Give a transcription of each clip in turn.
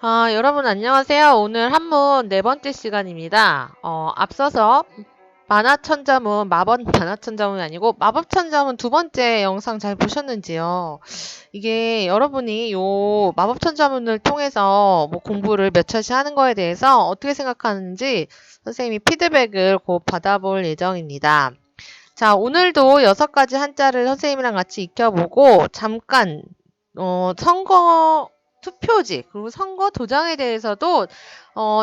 여러분 안녕하세요. 오늘 한문 네 번째 시간입니다. 앞서서 만화천자문, 만화천자문이 아니고 마법천자문 두 번째 영상 잘 보셨는지요? 이게 여러분이 요 마법천자문을 통해서 뭐 공부를 몇 차씩 하는 거에 대해서 어떻게 생각하는지 선생님이 피드백을 곧 받아볼 예정입니다. 자, 오늘도 6가지 한자를 선생님이랑 같이 익혀보고 잠깐 선거 투표지 그리고 선거 도장에 대해서도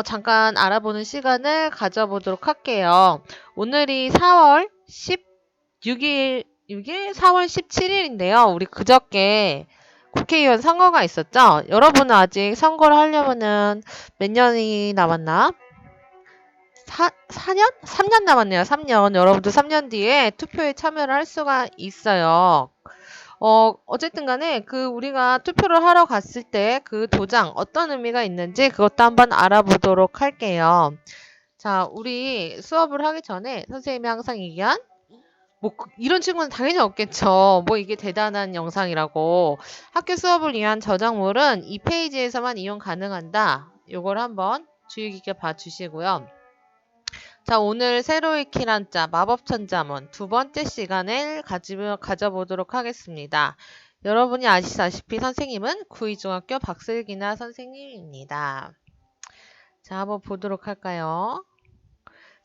잠깐 알아보는 시간을 가져보도록 할게요. 오늘이 4월 16일, 4월 17일인데요. 우리 그저께 국회의원 선거가 있었죠? 여러분은 아직 선거를 하려면은 몇 년이 남았나? 4년? 3년 남았네요. 3년. 여러분도 3년 뒤에 투표에 참여를 할 수가 있어요. 어쨌든 간에 우리가 투표를 하러 갔을 때 그 도장 어떤 의미가 있는지 그것도 한번 알아보도록 할게요. 자, 우리 수업을 하기 전에 선생님이 항상 얘기한 이런 친구는 당연히 없겠죠. 뭐 이게 대단한 영상이라고. 학교 수업을 위한 저작물은 이 페이지에서만 이용 가능한다. 요걸 한번 주의 깊게 봐주시고요. 자, 오늘 새로 익힐 한자 마법천자문 두 번째 시간을 가져보도록 하겠습니다. 여러분이 아시다시피 선생님은 구의중학교 박슬기나 선생님입니다. 자, 한번 보도록 할까요?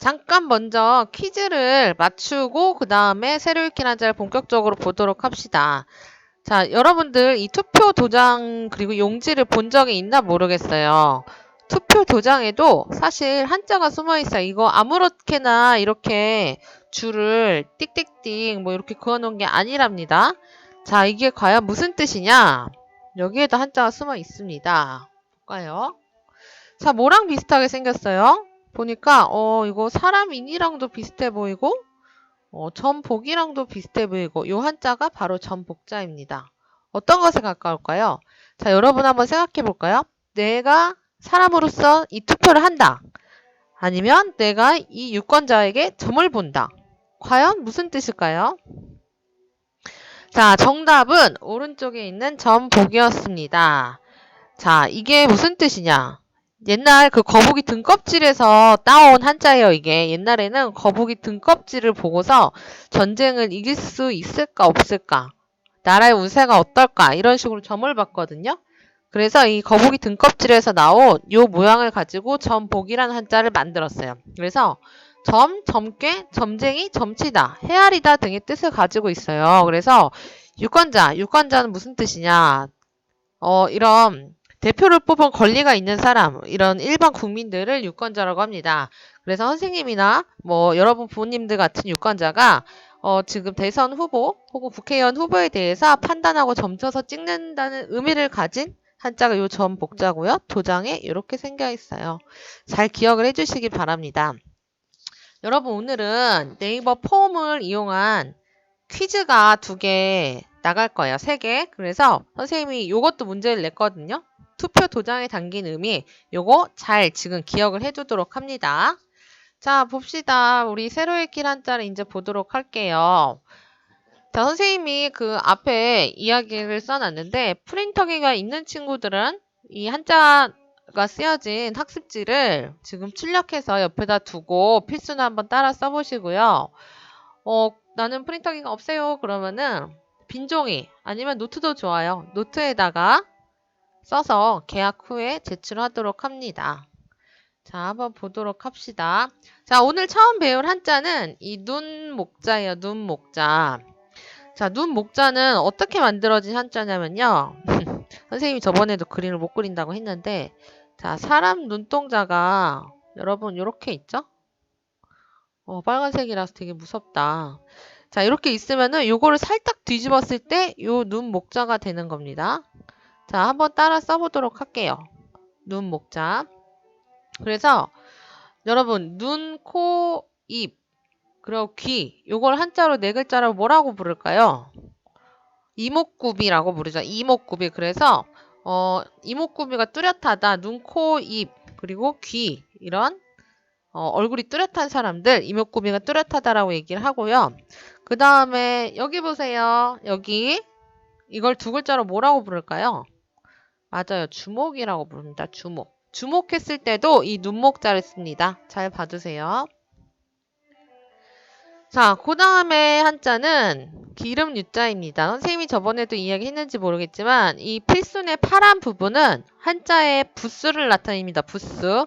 잠깐 먼저 퀴즈를 맞추고 그 다음에 새로 익힌 한자를 본격적으로 보도록 합시다. 자, 여러분들 이 투표 도장 그리고 용지를 본 적이 있나 모르겠어요. 투표 도장에도 사실 한자가 숨어 있어요. 이거 아무렇게나 이렇게 줄을 띡띡띡 뭐 이렇게 그어놓은 게 아니랍니다. 자, 이게 과연 무슨 뜻이냐? 여기에도 한자가 숨어 있습니다. 볼까요? 자, 뭐랑 비슷하게 생겼어요? 보니까 이거 사람인이랑도 비슷해 보이고 전복이랑도 비슷해 보이고 요 한자가 바로 전복자입니다. 어떤 것에 가까울까요? 자, 여러분 한번 생각해 볼까요? 내가 사람으로서 이 투표를 한다. 아니면 내가 이 유권자에게 점을 본다. 과연 무슨 뜻일까요? 자, 정답은 오른쪽에 있는 전복이었습니다. 자, 이게 무슨 뜻이냐? 옛날 그 거북이 등껍질에서 따온 한자예요, 이게. 옛날에는 거북이 등껍질을 보고서 전쟁을 이길 수 있을까, 없을까? 나라의 운세가 어떨까? 이런 식으로 점을 봤거든요. 그래서 이 거북이 등껍질에서 나온 요 모양을 가지고 점복이라는 한자를 만들었어요. 그래서 점괘, 점쟁이, 점치다, 헤아리다 등의 뜻을 가지고 있어요. 그래서 유권자는 무슨 뜻이냐? 이런 대표를 뽑은 권리가 있는 사람, 이런 일반 국민들을 유권자라고 합니다. 그래서 선생님이나 뭐 여러분 부모님들 같은 유권자가 지금 대선 후보 혹은 국회의원 후보에 대해서 판단하고 점쳐서 찍는다는 의미를 가진 한자가 요 전복자고요. 도장에 이렇게 생겨 있어요. 잘 기억을 해주시기 바랍니다. 여러분 오늘은 네이버 폼을 이용한 퀴즈가 2개 나갈 거예요. 3개. 그래서 선생님이 요것도 문제를 냈거든요. 투표 도장에 담긴 의미 요거 잘 지금 기억을 해두도록 합니다. 자, 봅시다. 우리 새로 읽힐 한자를 이제 보도록 할게요. 자, 선생님이 그 앞에 이야기를 써놨는데 프린터기가 있는 친구들은 이 한자가 쓰여진 학습지를 지금 출력해서 옆에다 두고 필수는 한번 따라 써보시고요. 나는 프린터기가 없어요. 그러면은 빈종이 아니면 노트도 좋아요. 노트에다가 써서 계약 후에 제출하도록 합니다. 자, 한번 보도록 합시다. 자, 오늘 처음 배울 한자는 이 눈목자예요. 눈목자. 자, 눈목자는 어떻게 만들어진 한자냐면요. 선생님이 저번에도 그림을 못 그린다고 했는데 자, 사람 눈동자가 여러분 이렇게 있죠? 빨간색이라서 되게 무섭다. 자, 이렇게 있으면은 요거를 살짝 뒤집었을 때 요 눈목자가 되는 겁니다. 자, 한번 따라 써보도록 할게요. 눈목자. 그래서 여러분 눈, 코, 입, 그리고 귀 요걸 한자로 4글자로 뭐라고 부를까요? 이목구비라고 부르죠. 이목구비. 그래서 이목구비가 뚜렷하다. 눈, 코, 입, 그리고 귀 이런 얼굴이 뚜렷한 사람들 이목구비가 뚜렷하다라고 얘기를 하고요. 그 다음에 여기 보세요. 여기 이걸 2글자로 뭐라고 부를까요? 맞아요. 주목이라고 부릅니다. 주목. 주목했을 때도 이 눈목자를 씁니다. 잘 봐주세요. 자, 그 다음에 한자는 기름 유자입니다. 선생님이 저번에도 이야기했는지 모르겠지만 이 필순의 파란 부분은 한자의 부수를 나타냅니다. 부수.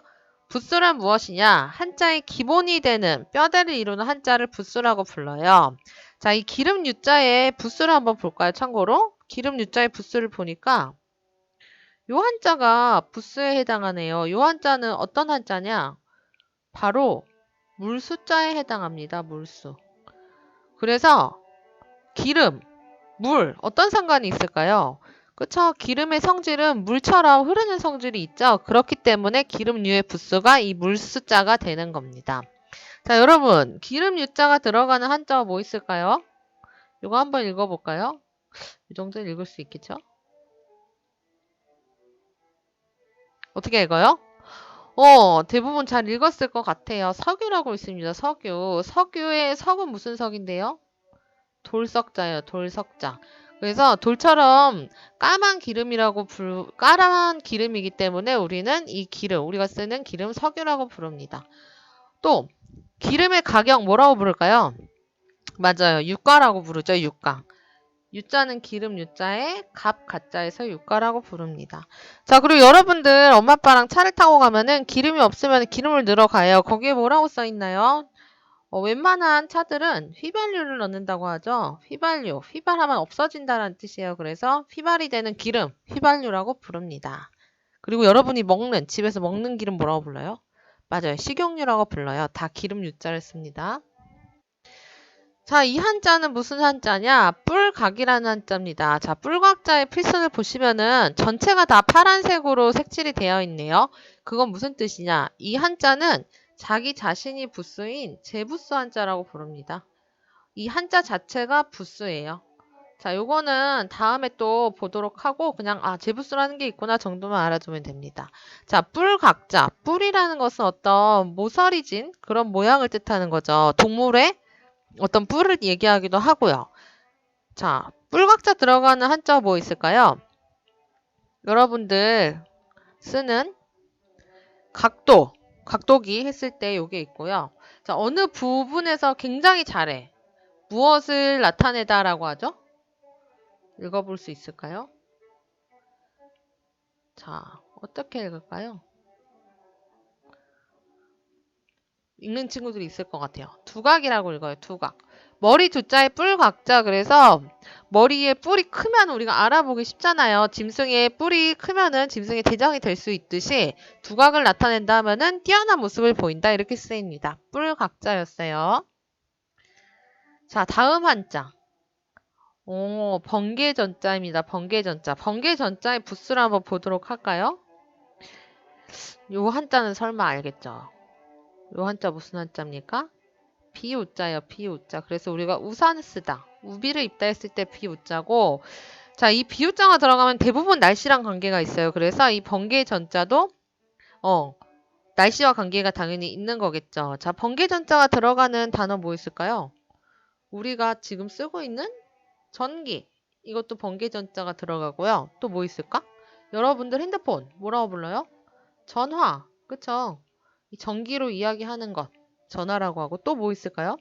부수란 무엇이냐? 한자의 기본이 되는 뼈대를 이루는 한자를 부수라고 불러요. 자, 이 기름 유자의 부수를 한번 볼까요? 참고로 기름 유자의 부수를 보니까 요 한자가 부수에 해당하네요. 요 한자는 어떤 한자냐? 바로 물수자에 해당합니다. 물수. 그래서 기름, 물 어떤 상관이 있을까요? 그쵸? 기름의 성질은 물처럼 흐르는 성질이 있죠. 그렇기 때문에 기름류의 부수가 이 물수자가 되는 겁니다. 자, 여러분 기름 유자가 들어가는 한자가 뭐 있을까요? 이거 한번 읽어볼까요? 이 정도는 읽을 수 있겠죠? 어떻게 읽어요? 대부분 잘 읽었을 것 같아요. 석유라고 있습니다. 석유. 석유의 석은 무슨 석인데요? 돌석자예요. 돌석자. 그래서 돌처럼 까만 기름이기 때문에 우리는 이 기름, 우리가 쓰는 기름 석유라고 부릅니다. 또 기름의 가격 뭐라고 부를까요? 맞아요. 유가라고 부르죠. 유가. 유자는 기름 유자에 갑 가자에서 유가라고 부릅니다. 자, 그리고 여러분들 엄마 아빠랑 차를 타고 가면은 기름이 없으면 기름을 넣으러 가요. 거기에 뭐라고 써 있나요? 웬만한 차들은 휘발유를 넣는다고 하죠. 휘발유. 휘발하면 없어진다는 뜻이에요. 그래서 휘발이 되는 기름, 휘발유라고 부릅니다. 그리고 여러분이 집에서 먹는 기름 뭐라고 불러요? 맞아요. 식용유라고 불러요. 다 기름 유자를 씁니다. 자, 이 한자는 무슨 한자냐? 뿔각이라는 한자입니다. 자, 뿔각자의 필선을 보시면은 전체가 다 파란색으로 색칠이 되어 있네요. 그건 무슨 뜻이냐? 이 한자는 자기 자신이 부수인 제부수 한자라고 부릅니다. 이 한자 자체가 부수예요. 자, 요거는 다음에 또 보도록 하고 그냥 제부수라는 게 있구나 정도만 알아두면 됩니다. 자, 뿔각자. 뿔이라는 것은 어떤 모서리 진 그런 모양을 뜻하는 거죠. 동물의 어떤 뿔을 얘기하기도 하고요. 자, 뿔각자 들어가는 한자 뭐 있을까요? 여러분들 쓰는 각도기 했을 때 요게 있고요. 자, 어느 부분에서 굉장히 잘해. 무엇을 나타내다라고 하죠? 읽어볼 수 있을까요? 자, 어떻게 읽을까요? 읽는 친구들이 있을 것 같아요. 두각이라고 읽어요. 두각. 머리 두자에 뿔각자. 그래서 머리에 뿔이 크면 우리가 알아보기 쉽잖아요. 짐승의 뿔이 크면은 짐승의 대장이 될 수 있듯이 두각을 나타낸다 하면은 뛰어난 모습을 보인다. 이렇게 쓰입니다. 뿔각자였어요. 자, 다음 한자. 번개전자입니다. 번개전자. 번개전자의 부수를 한번 보도록 할까요? 요 한자는 설마 알겠죠? 요 한자 무슨 한자입니까? 비우자예요. 비우자. 그래서 우리가 우산을 쓰다. 우비를 입다 했을 때 비우자고 자, 이 비우자가 들어가면 대부분 날씨랑 관계가 있어요. 그래서 이 번개 전자도 날씨와 관계가 당연히 있는 거겠죠. 자, 번개 전자가 들어가는 단어 뭐 있을까요? 우리가 지금 쓰고 있는 전기. 이것도 번개 전자가 들어가고요. 또 뭐 있을까? 여러분들 핸드폰 뭐라고 불러요? 전화. 그쵸? 이 전기로 이야기하는 것. 전화라고 하고 또 뭐 있을까요?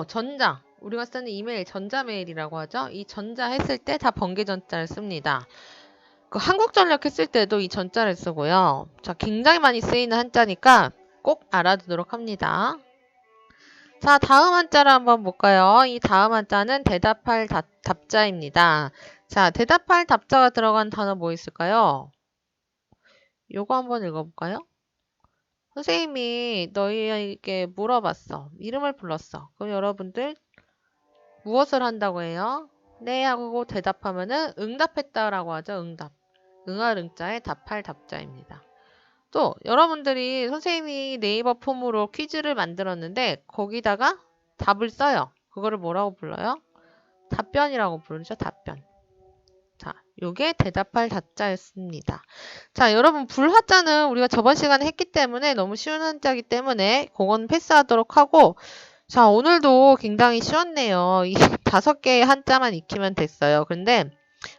전자. 우리가 쓰는 이메일, 전자메일이라고 하죠. 이 전자 했을 때 다 번개 전자를 씁니다. 그 한국전력 했을 때도 이 전자를 쓰고요. 자, 굉장히 많이 쓰이는 한자니까 꼭 알아두도록 합니다. 자, 다음 한자를 한번 볼까요? 이 다음 한자는 대답할 답자입니다. 자, 대답할 답자가 들어간 단어 뭐 있을까요? 요거 한번 읽어볼까요? 선생님이 너희에게 물어봤어. 이름을 불렀어. 그럼 여러분들 무엇을 한다고 해요? 네 하고 대답하면은 응답했다라고 하죠. 응답. 응할 응자에 답할 답자입니다. 또 여러분들이 선생님이 네이버 폼으로 퀴즈를 만들었는데 거기다가 답을 써요. 그거를 뭐라고 불러요? 답변이라고 부르죠. 답변. 자, 요게 대답할 답자였습니다. 자, 여러분 불화자는 우리가 저번 시간에 했기 때문에 너무 쉬운 한자이기 때문에 그건 패스하도록 하고 자, 오늘도 굉장히 쉬웠네요. 이 5개의 한자만 익히면 됐어요. 근데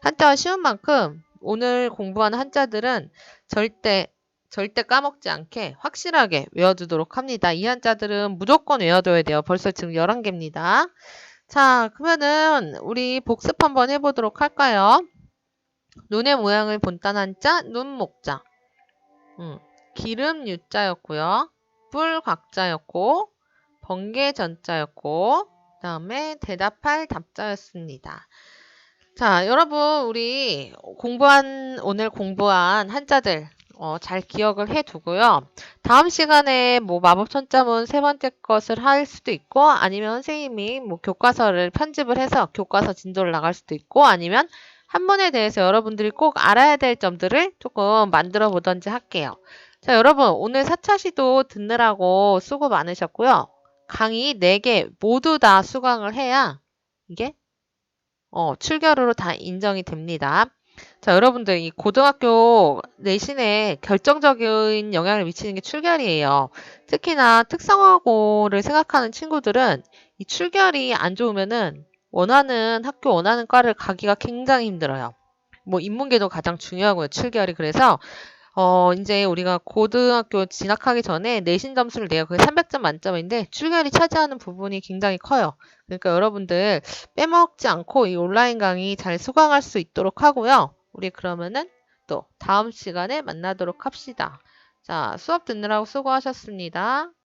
한자가 쉬운 만큼 오늘 공부하는 한자들은 절대 까먹지 않게 확실하게 외워두도록 합니다. 이 한자들은 무조건 외워둬야 돼요. 벌써 지금 11개입니다. 자, 그러면은 우리 복습 한번 해보도록 할까요? 눈의 모양을 본딴 한자, 눈목자. 기름 유자였고요. 뿔 각자였고, 번개 전자였고, 그 다음에 대답할 답자였습니다. 자, 여러분, 우리 오늘 공부한 한자들, 잘 기억을 해 두고요. 다음 시간에 뭐 마법천자문 세 번째 것을 할 수도 있고, 아니면 선생님이 뭐 교과서를 편집을 해서 교과서 진도를 나갈 수도 있고, 아니면 한문에 대해서 여러분들이 꼭 알아야 될 점들을 조금 만들어 보던지 할게요. 자, 여러분, 오늘 4차 시도 듣느라고 수고 많으셨고요. 강의 4개 모두 다 수강을 해야 이게 출결으로 다 인정이 됩니다. 자, 여러분들 이 고등학교 내신에 결정적인 영향을 미치는 게 출결이에요. 특히나 특성화고를 생각하는 친구들은 이 출결이 안 좋으면은 원하는 학교, 원하는 과를 가기가 굉장히 힘들어요. 뭐 인문계도 가장 중요하고요, 출결이. 그래서 이제 우리가 고등학교 진학하기 전에 내신 점수를 내요. 그게 300점 만점인데 출결이 차지하는 부분이 굉장히 커요. 그러니까 여러분들 빼먹지 않고 이 온라인 강의 잘 수강할 수 있도록 하고요. 우리 그러면은 또 다음 시간에 만나도록 합시다. 자, 수업 듣느라고 수고하셨습니다.